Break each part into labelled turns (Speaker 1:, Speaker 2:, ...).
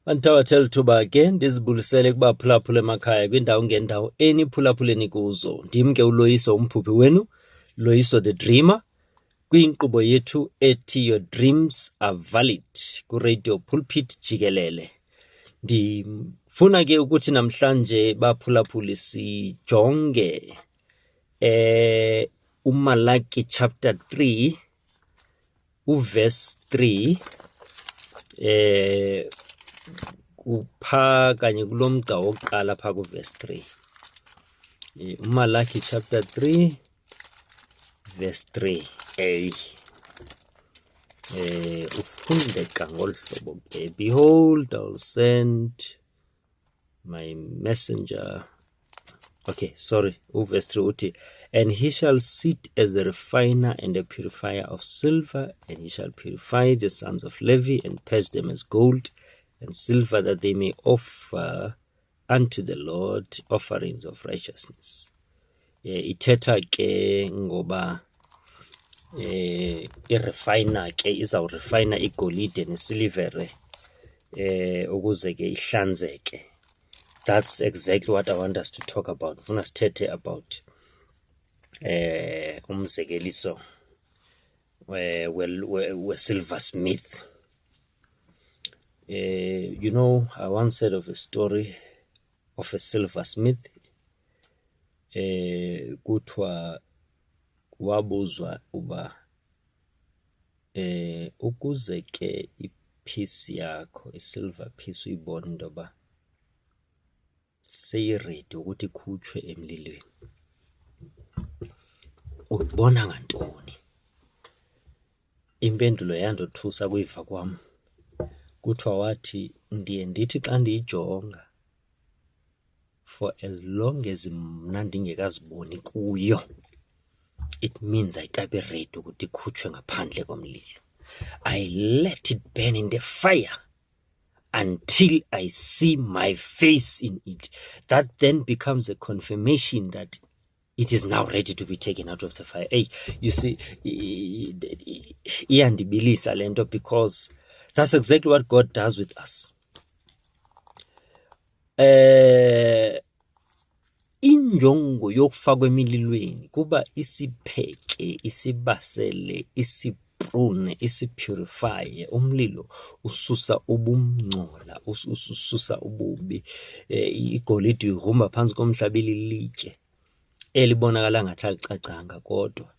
Speaker 1: Antawatela thuba ke ndizibulisele kuba phulaphula emakhaya kwindawo ngendawo eniphulaphuleni kuzo. Ndim ke uLoyiso umphuphi wenu, Loyiso the Dreamer, kwinkqubo yethu ethi Your Dreams Are Valid kuRadio Pulpit jikelele. Ndifuna ke ukuthi namhlanje baphulaphuli sijonge uMalaki chapter 3 uverse 3 kupha kanye kulomgca wokuqala pha kuverse 3. uMalaki chapter 3 verse 3a. Ufundeka ngolu hlobo ke, behold I'll send my messenger. Okay, sorry, verse 3 uthi, and he shall sit as a refiner and a purifier of silver, and he shall purify the sons of Levi and purge them as gold and silver, that they may offer unto the Lord offerings of righteousness. Ithetha ke ngoba irefiner ke izawurefina igolide nesilivere ukuze ke ihlanzeke. That's exactly what I want us to talk about. Ufuna sithethe about umzekeliso we-silversmith. You know, I once heard of a story of a silversmith. Kuthiwa wabuzwa uba ukuze ke ipiece yakho, i-silver piece, uyibone into yoba seyiredi ukuthi ikhutshwe emlilweni, ubona ngantoni? Impendulo yandothusa kuyiva kwam. Kuthiwa wathi, ndiye ndithi xa ndiyijonga, for as long as mna ndingekaziboni kuyo, it means ayikabi ready ukuthi ikhutshwe ngaphandle komlilo. I let it burn in the fire until I see my face in it. That then becomes a confirmation that it is now ready to be taken out of the fire. Hey, you see, iyandibilisa le nto, because that's exactly what God does with us. Injongo yokufakwa emililweni kuba isipheke, isibasele, isiprune, isipurifye. Umlilo ususa ubumngcola, ususa ububi. Igolide uyigrumba phantsi komhlaba lilitye elibonakala ngathi alicacanga, kodwa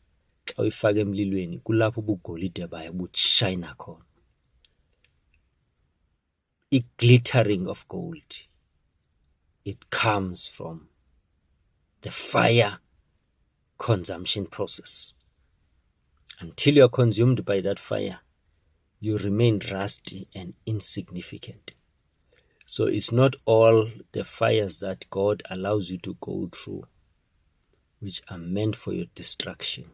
Speaker 1: xa uyifaka emlilweni kulapho ubugolide bayo butshayina khona. I-glittering of gold, it comes from the fire consumption process. Until you are consumed by that fire, you remain rusty and insignificant. So it's not all the fires that God allows you to go through which are meant for your destruction.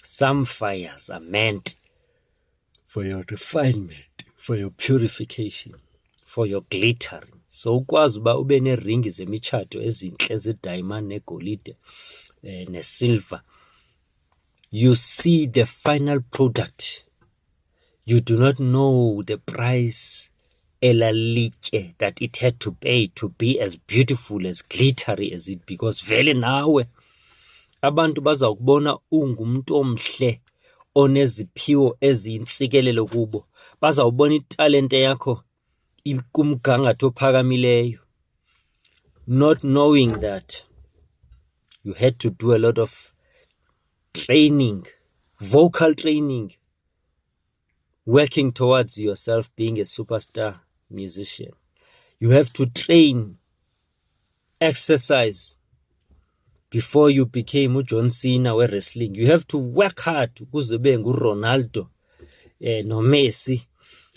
Speaker 1: Some fires are meant for your refinement, for your purification, for your glittering. So ukwazi uba ube neeringi zemitshato ezintle zediamond negolide nesilver. You see the final product. You do not know the price elalitye that it had to pay to be as beautiful, as glittery as it, because vele nawe abantu bazawukubona ungumntu omhle oneziphiwo eziyintsikelelo kubo. Bazawubona italente yakho kumgangatho ophakamileyo, not knowing that you had to do a lot of training, vocal training, working towards yourself being a superstar musician. You have to train, exercise before you became uJohn Cena we-wrestling. You have to work hard ukuze ube nguRonaldo noMessi.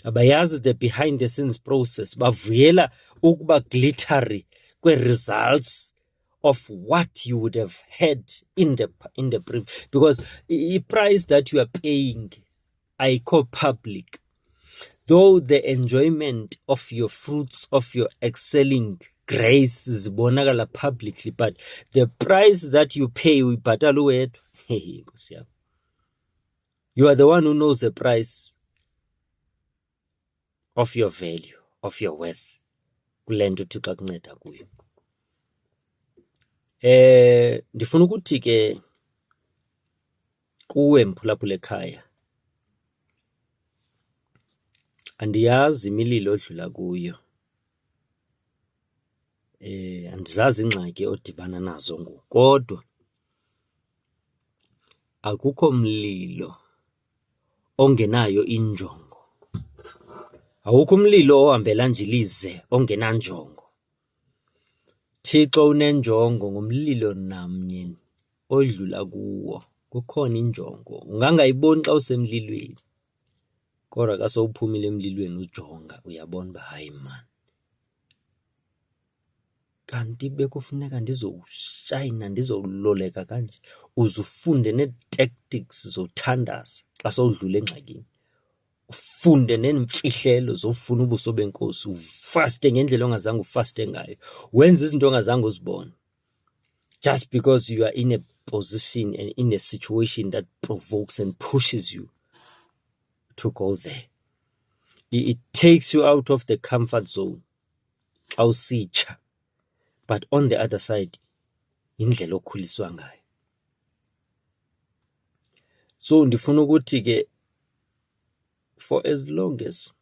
Speaker 1: Abayazi the behind the scenes process. Bavuyela ukuba glittery kwe-results of what you would have had in the previous, because the price that you are paying ayikho public. Though the enjoyment of your fruits of your excelling grace zibonakala publicly, but the price that you pay uyibhatala uwedwa. Nkosi yami, you are the one who knows the price of your value, of your worth kule nto uThixo akunceda kuyo. Ndifuna ukuthi ke kuwe mphulaphula ekhaya, andiyazi imililo odlula kuyo, andizazi ingxaki odibana nazo ngoku, kodwa akukho mlilo ongenayo injongo. Awukho umlilo ohambela nje ilize ongenanjongo. Thixo unenjongo ngomlilo namnye odlula kuwo, kukhona injongo. Ungangayiboni xa usemlilweni, kodwa xa sowuphumile emlilweni ujonga, uyabona uba hayi man, kanti bekufuneka ndizowushayina, ndizololeka kanje. Uze ufunde nee-tactics zothandaza xa sowudlula engxakini, ufunde neemfihlelo zofuna ubuso benkosi, ufaste ngendlela ongazange ufaste ngayo, wenze izinto ongazange uzibone, just because you are in a position and in a situation that provokes and pushes you to go there. It takes you out of the comfort zone xa usitsha, but on the other side indlela okhuliswa ngayo. So ndifuna ukuthi ke for as long as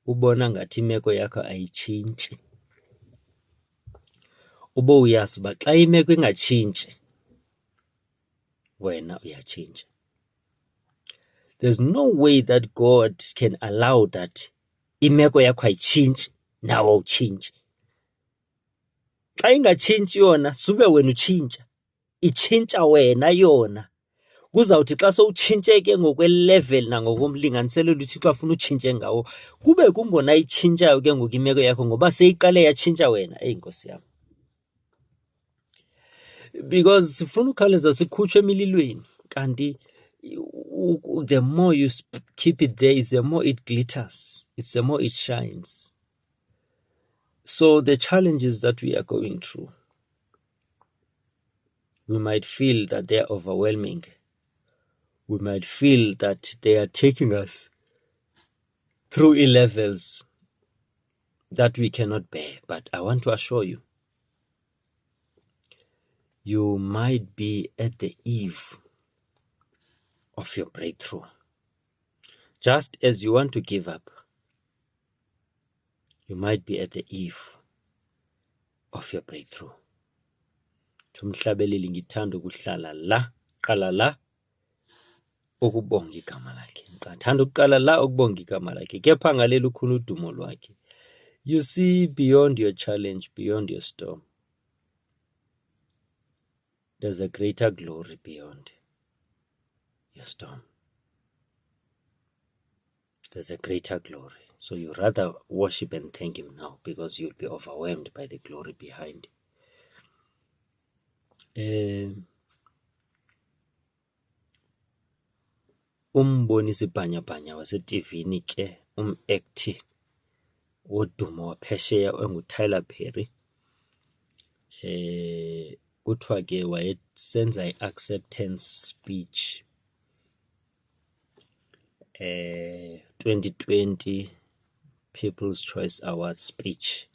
Speaker 1: ubona ngathi imeko yakho ayitshintshi, ube uyazi uba xa imeko ingatshintshi wena uyatshintsha. There's no way that God can allow that imeko yakho ayitshintshi nawe awutshintshi. Xa ingatshintshi yona sube wena utshintsha, itshintsha wena yona. Kuzawuthi xa sowutshintshe ke ngokwelevel nangokomlinganiselelo uThixo afuna utshintshe ngawo, kube kungona itshintshayo ke ngoku imeko yakho, ngoba seyiqale yatshintsha wena. Nkosi yam, because sifuna ukhawuleza sikhutshwe emililweni, kanti the more you keep it there, is the more it glitters, it's the more it shines. So the challenges that we are going through, we might feel that they are overwhelming. We might feel that they are taking us through levels that we cannot bear. But I want to assure you, you might be at the eve of your breakthrough. Just as you want to give up, you might be at the eve of your breakthrough. Tumhlabeleli ngithanda ukuhlala la, qala la ukubonga igama lakhe. Ngithanda ukuqala la ukubonga igama lakhe. Kepha ngalela ukhulu udumo lwakhe. You see beyond your challenge, beyond your storm, there's a greater glory beyond your storm. There's a greater glory. So you rather worship and thank him now, because you'll be overwhelmed by the glory behind. Umbonisi bhanyabhanya wase-TVini ke, acti wodumo waphesheya onguTyler Perry, kuthiwa ke wayesenza i-acceptance speech 2020 People's Choice Award speech,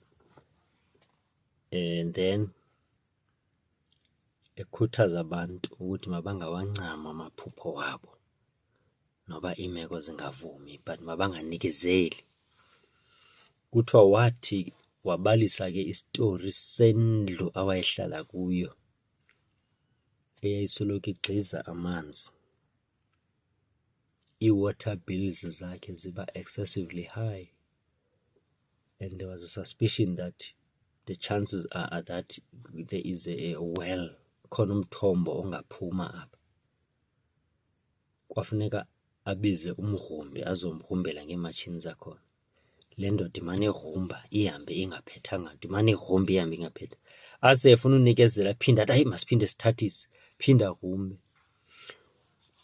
Speaker 1: and then ekhuthaza abantu ukuthi mabangawancama amaphupho wabo noba imeko zingavumi, but mabanganikezeli. Kuthiwa wathi wabalisa ke isitori sendlu awayehlala kuyo eyayisoloko igxiza amanzi. I-water bills zakhe ziba excessively high, and there was a suspicion that the chances are that there is a well, khona umthombo ongaphuma apha. Kwafuneka abize umgrumbi azomgrumbela ngeematshini zakhona. Le ndoda imane igrumba ihambe ingaphethanga nto, imane igrumba ihambe ingaphetha. Ase efuna unikezela phinda athi hayi masiphinde sithathise, phinda grumbe.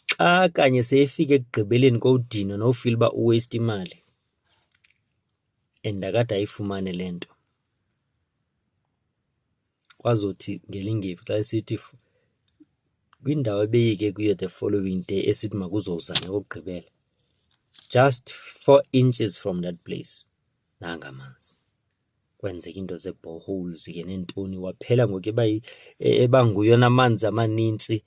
Speaker 1: Xa kanye seyefika ekugqibeleni kowudino nowufila uba uwaste imali, and akade ayifumane le nto, kwazothi ngelingephi xa esithi kwindawo ebeyike kuyo the following day esithi makuzowuzanywa okugqibela, just 4 inches from that place nangamanzi. Kwenzeka into ze-boreholes ke nentoni, waphela ngoku ebanguyona amanzi amaninzi,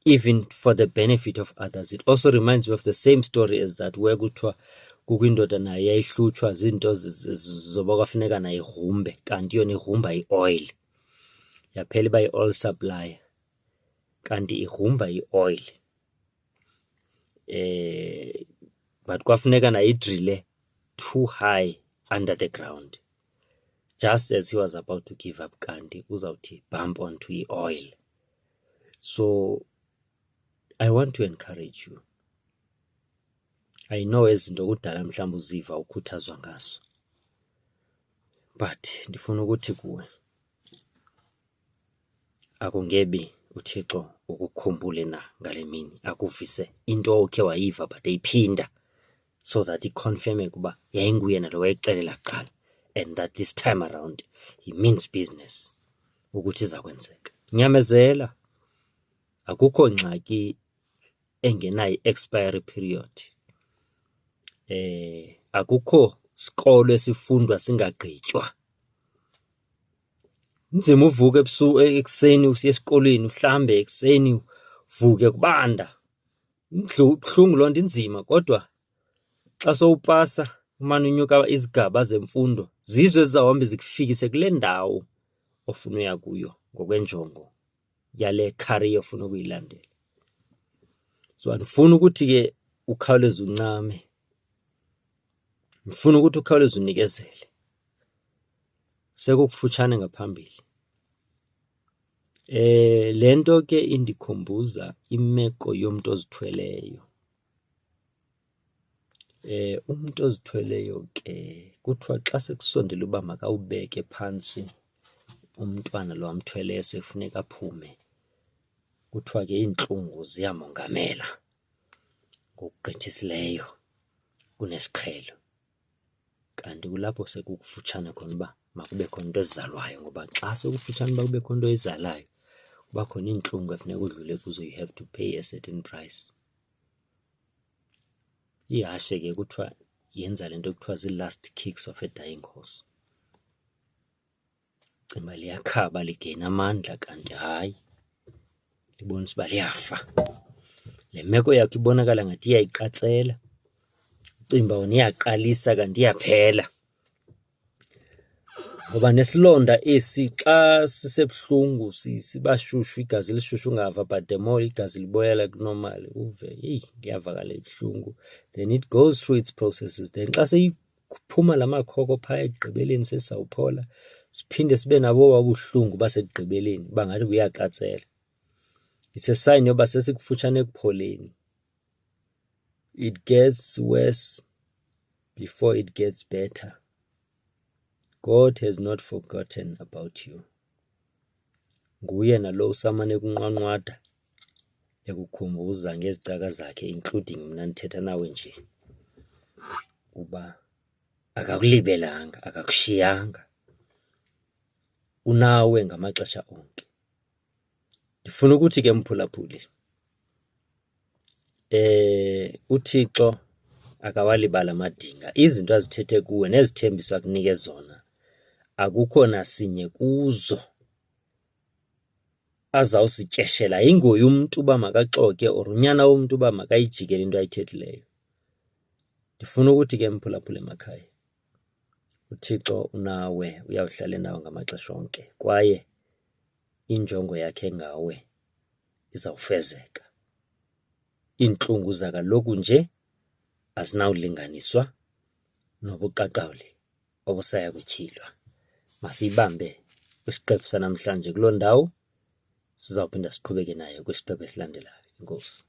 Speaker 1: even for the benefit of others. It also reminds me of the same story as that, where kuthiwa kukho indoda nayo yayihluthwa zinto zoba kwafuneka nayo igrumbe, kanti yona igrumba i-oil. Yaphela iba yi-oil supplier, kanti igrumba i-oil. But kwafuneka nayo idrille too high under the ground, just as he was about to give up, kanti uzawuthi bump onto i-oil. So I want to encourage you. I know ezinto kudala mhlawumbe uziva ukhuthazwa ngazo, but ndifuna ukuthi kuwe akungebi uThixo ukukhumbule na ngale mini, akuvise into okhe wayiva but eyiphinda, so that iconfirme ukuba yayinguye nalo wayexelela kuqala, and that this time around he means business ukuthi iza kwenzeka. Nyamezela, akukho ngxaki engenayo expiry period. Akukho sikolo esifundwa singagqitywa. Nzima uvuke ekuseni usiya esikolweni, uhlambe ekuseni, uvuke kubanda. Buhlungu loo nto, inzima, kodwa xa sowupasa umane unyuka izigaba zemfundo, zizo ezizawuhamba zikufikise kule ndawo ofuna uya kuyo ngokwenjongo yale career ofuna ukuyilandela. So andifuna ukuthi ke ukhawuleze uncame, ndifuna ukuthi ukhawuleze unikezele, sekukufutshane ngaphambili. Lento ke indikhumbuza imeko yomuntu ozithweleyo. Umuntu ozithweleyo ke kuthiwa xa sekusondela uba makawubeke phansi umntwana lo amthweleyo sekufuneka aphume, kuthiwa ke iintlungu ziyamongamela ngokugqithisileyo kunesiqhelo. Kanti kulapho sekukufutshane khona uba makube khona into ezizalwayo, ngoba xa sekufutshane uba kube khona into ezizalayo, kuba khona iintlungu efuneka udlule kuzo, you have to pay a certain price. Ihashe ke kuthiwa yenza lento kuthiwa zii-last kicks of a dying horse. Cimba liyakhaba ligeyina amandla, kanti hayi, libonisa uba liyafa. Le meko yakho ibonakala ngathi iyayiqatsela, cimba wona iyaqalisa kanti iyaphela. Ngoba nesilonda esi xa sisebuhlungu siba shushu, igazi lishushu ungava, but the more igazi liboyela kunormal uve kuyavakala ibuhlungu. Then it goes through its processes. Then xa seyiphuma la makhoko phaya ekugqibeleni sesawuphola, siphinde sibe nabo wabuhlungu basekugqibeleni, bangathi buyaqatsela. It's a sign yoba sesikufutshane ekupholeni. It gets worse before it gets better. God has not forgotten about you. Nguye nalo usamane kunqwanqwada ekukhumbuza ngezicaka zakhe, including mna ndithetha nawe nje, uba akakulibelanga, akakushiyanga, unawe ngamaxesha onke. Ndifuna ukuthi ke mphulaphuli, uThixo akawalibala amadinga. Izinto azithethe kuwe nezithembiso akunike zona, akukho nasinye kuzo azawusityeshela. Ingoyi umntu uba makaxoke or unyana womntu uba makayijikele into ayithethileyo. Ndifuna ukuthi ke mphulaphula emakhaya, uThixo unawe, uyawuhlala nawe ngamaxesha onke, kwaye injongo yakhe ngawe izawufezeka. Iintlungu zakaloku nje azinawulinganiswa nobuqaqawuli obusaya kutyhilwa. Masiyibambe kwisiqephu sanamhlanje kuloo ndawo, sizawuphinda siqhubeke nayo kwisiqephu esilandelayo. Enkosi.